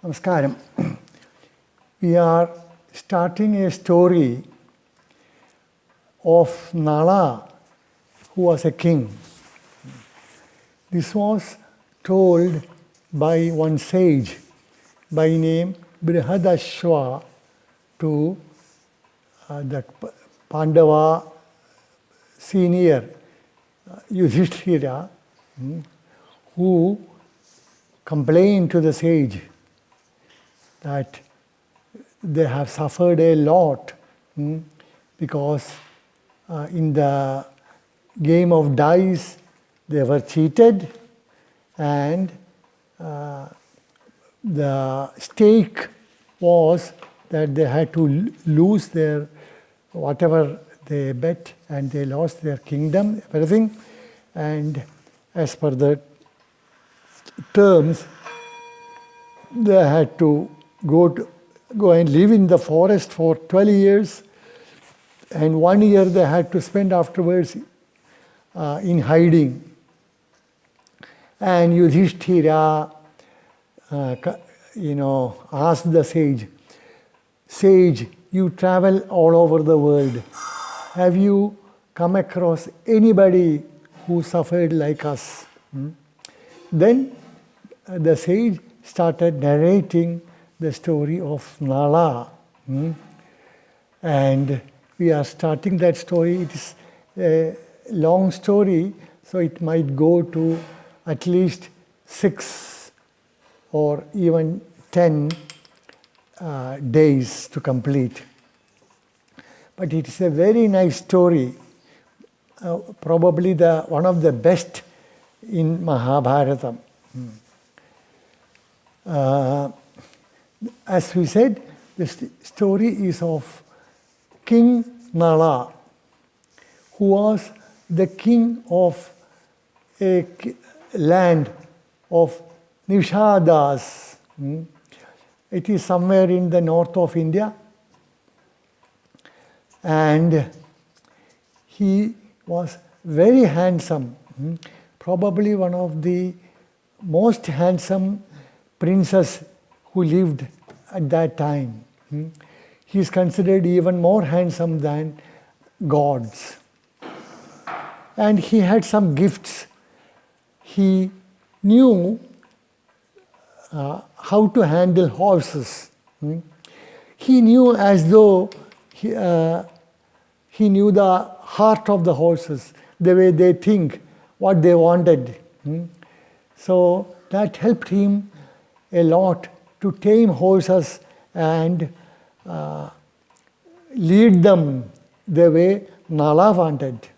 Namaskaram. We are starting a story of Nala, who was a king. This was told by one sage by name Brihadashva to the Pandava senior Yudhishthira, who complained to the sage that they have suffered a lot because in the game of dice they were cheated, and the stake was that they had to lose their whatever they bet, and they lost their kingdom, everything. And as per the terms, they had to go and live in the forest for 12 years, and 1 year they had to spend afterwards in hiding. And Yudhishthira, asked the sage, "Sage, you travel all over the world. Have you come across anybody who suffered like us?" Then the sage started narrating the story of Nala. And we are starting that story. It is a long story, so it might go to at least 6 or even 10 days to complete. But it is a very nice story, probably one of the best in Mahabharatam. As we said, the story is of King Nala, who was the king of a land of Nishadas. It is somewhere in the north of India. And he was very handsome, probably one of the most handsome princes who lived at that time. He is considered even more handsome than gods. And he had some gifts. He knew how to handle horses. He knew as though he knew the heart of the horses, the way they think, what they wanted. So that helped him a lot to tame horses and lead them the way Nala wanted.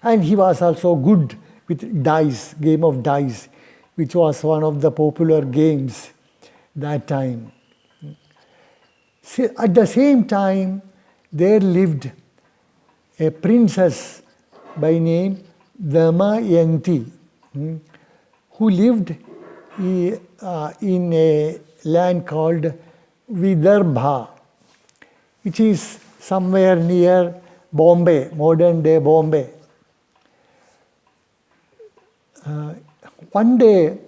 And he was also good with dice, game of dice, which was one of the popular games that time. At the same time, there lived a princess by name Damayanti, who lived in a land called Vidarbha, which is somewhere near Bombay, modern day Bombay. One day,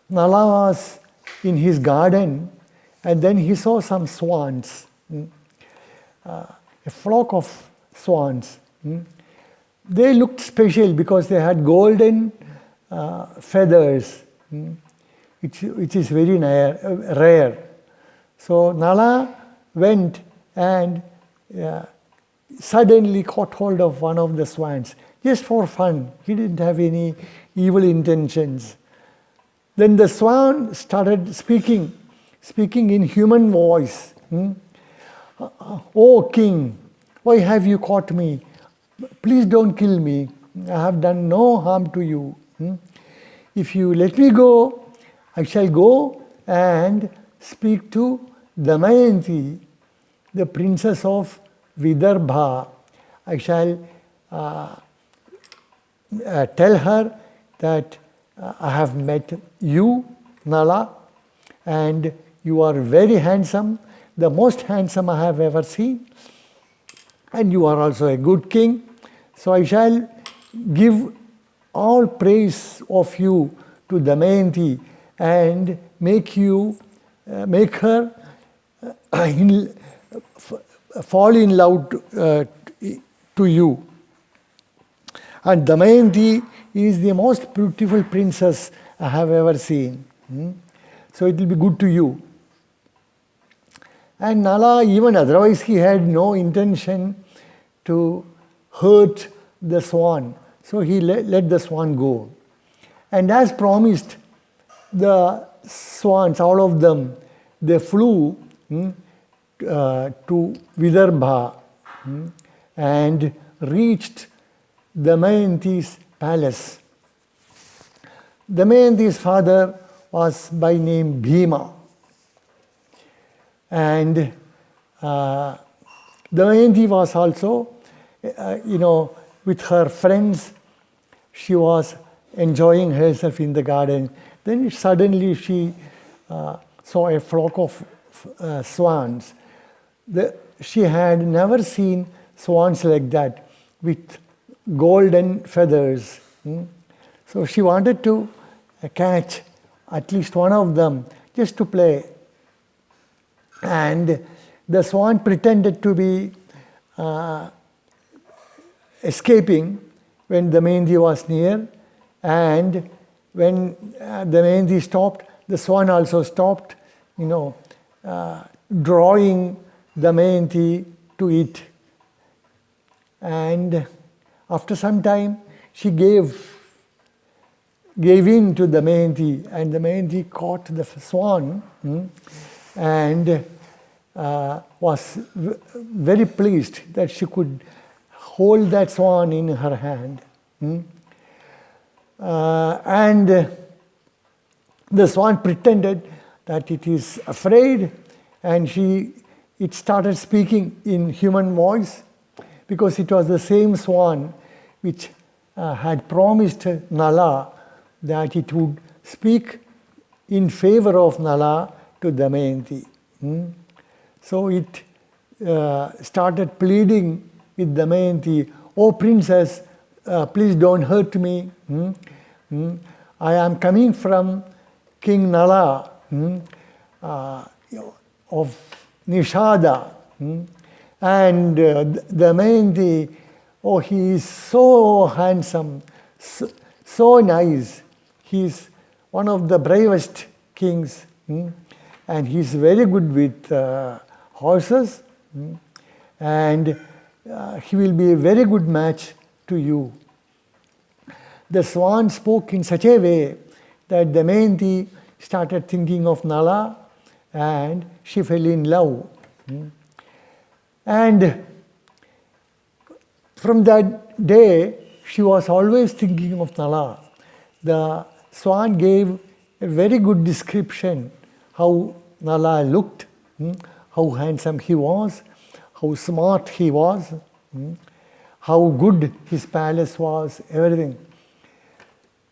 Nala was in his garden, and then he saw some swans, a flock of swans. They looked special because they had golden feathers, which is very rare. So Nala went and suddenly caught hold of one of the swans, just for fun. He didn't have any evil intentions. Then the swan started speaking in human voice. "Oh king, why have you caught me? Please don't kill me. I have done no harm to you. If you let me go, I shall go and speak to Damayanti, the princess of Vidarbha. I shall tell her that I have met you, Nala, and you are very handsome, the most handsome I have ever seen, and you are also a good king. So I shall give all praise of you to Damayanti, and make her fall in love to you. And Damayanti is the most beautiful princess I have ever seen. So it will be good to you. And Nala, even otherwise, he had no intention to hurt the swan. So he let the swan go. And as promised, the swans, all of them, they flew to Vidarbha and reached Damayanti's palace. Damayanti's father was by name Bhima. And Damayanti was also, with her friends, she was enjoying herself in the garden. Then suddenly she saw a flock of swans. She had never seen swans like that with golden feathers. So she wanted to catch at least one of them just to play. And the swan pretended to be escaping when Damayanti was near, and when Damayanti stopped, the swan also stopped, drawing Damayanti to it. And after some time, she gave in to Damayanti, and Damayanti caught the swan and was very pleased that she could hold that swan in her hand. And the swan pretended that it is afraid, and it started speaking in human voice, because it was the same swan which had promised Nala that it would speak in favor of Nala to Damayanti. So it started pleading with Damayanti, "Oh princess, please don't hurt me. I am coming from King Nala of Nishada." And Damayanti, oh, he is so handsome, so nice. He is one of the bravest kings, and he is very good with horses, and he will be a very good match to you. The swan spoke in such a way that Damayanti started thinking of Nala, and she fell in love. And from that day, she was always thinking of Nala. The swan gave a very good description how Nala looked, how handsome he was, how smart he was, how good his palace was, everything.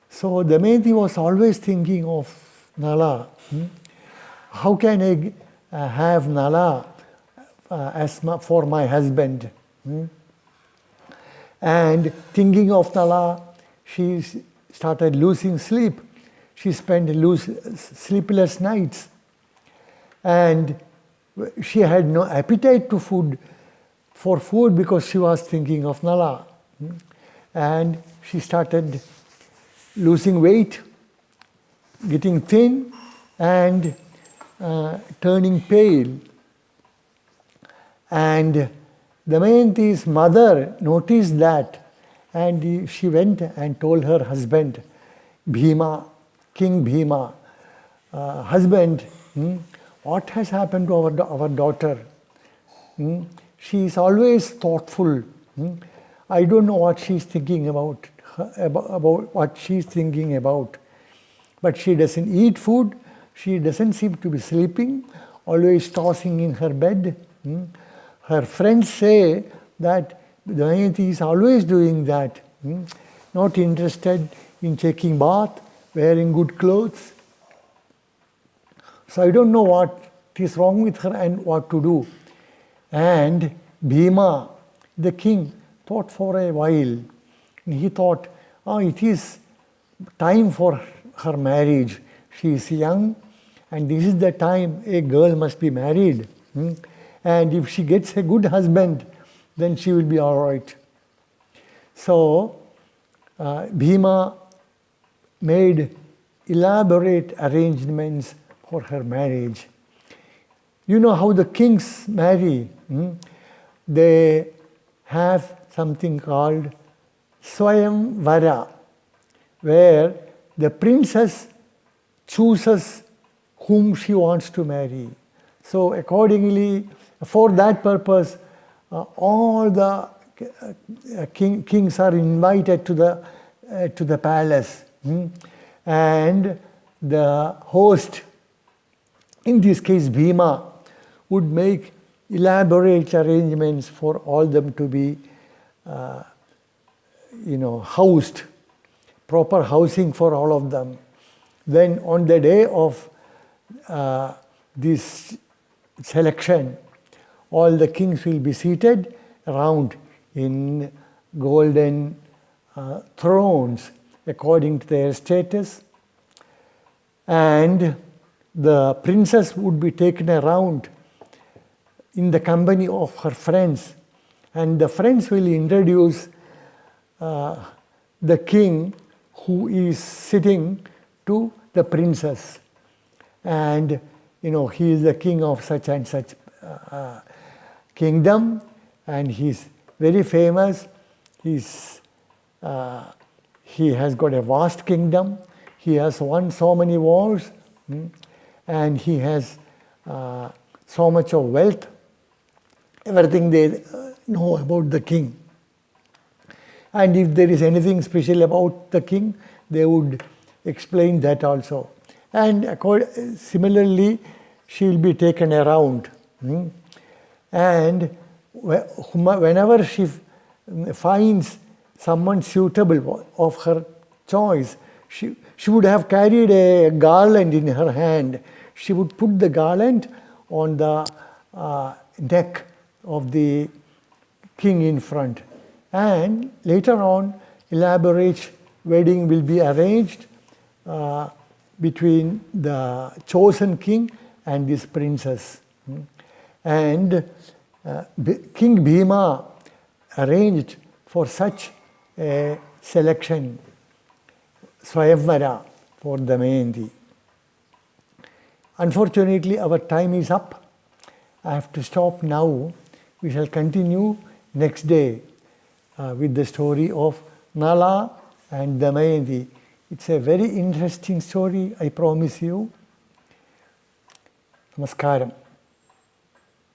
So Damayanti was always thinking of Nala. How can I have Nala for my husband? And thinking of Nala, she started losing sleep. She spent sleepless nights. And she had no appetite for food because she was thinking of Nala. And she started losing weight, getting thin, and turning pale. And Damayanti's mother noticed that, and she went and told her husband, Bhima, King Bhima, husband, what has happened to our daughter? She is always thoughtful. I don't know what she is thinking about what she is thinking about. But she doesn't eat food. She doesn't seem to be sleeping, always tossing in her bed. Her friends say that Damayanti is always doing that, not interested in taking bath, wearing good clothes. So I don't know what is wrong with her and what to do. And Bhima, the king, thought for a while. He thought, it is time for her marriage. she is young, and this is the time a girl must be married. And if she gets a good husband, then she will be all right. So Bhima made elaborate arrangements for her marriage. You know how the kings marry? They have something called Swayamvara, where the princess chooses whom she wants to marry. So accordingly, for that purpose, all the kings are invited to the palace, and the host, in this case Bhima, would make elaborate arrangements for all them to be housed, proper housing for all of them. Then on the day of this selection, all the kings will be seated around in golden thrones according to their status, and the princess would be taken around in the company of her friends, and the friends will introduce the king who is sitting to the princess, and he is the king of such and such kingdom, and he is very famous. He has got a vast kingdom. He has won so many wars, and he has so much of wealth. Everything they know about the king. And if there is anything special about the king, they would explain that also. And similarly, she will be taken around. And whenever she finds someone suitable of her choice, she would have carried a garland in her hand. She would put the garland on the neck of the king in front. And later on, elaborate wedding will be arranged between the chosen king and this princess. And King Bhima arranged for such a selection, Swayamvara, for Damayanti. Unfortunately, our time is up. I have to stop now. We shall continue next day with the story of Nala and Damayanti. It's a very interesting story, I promise you. Namaskaram.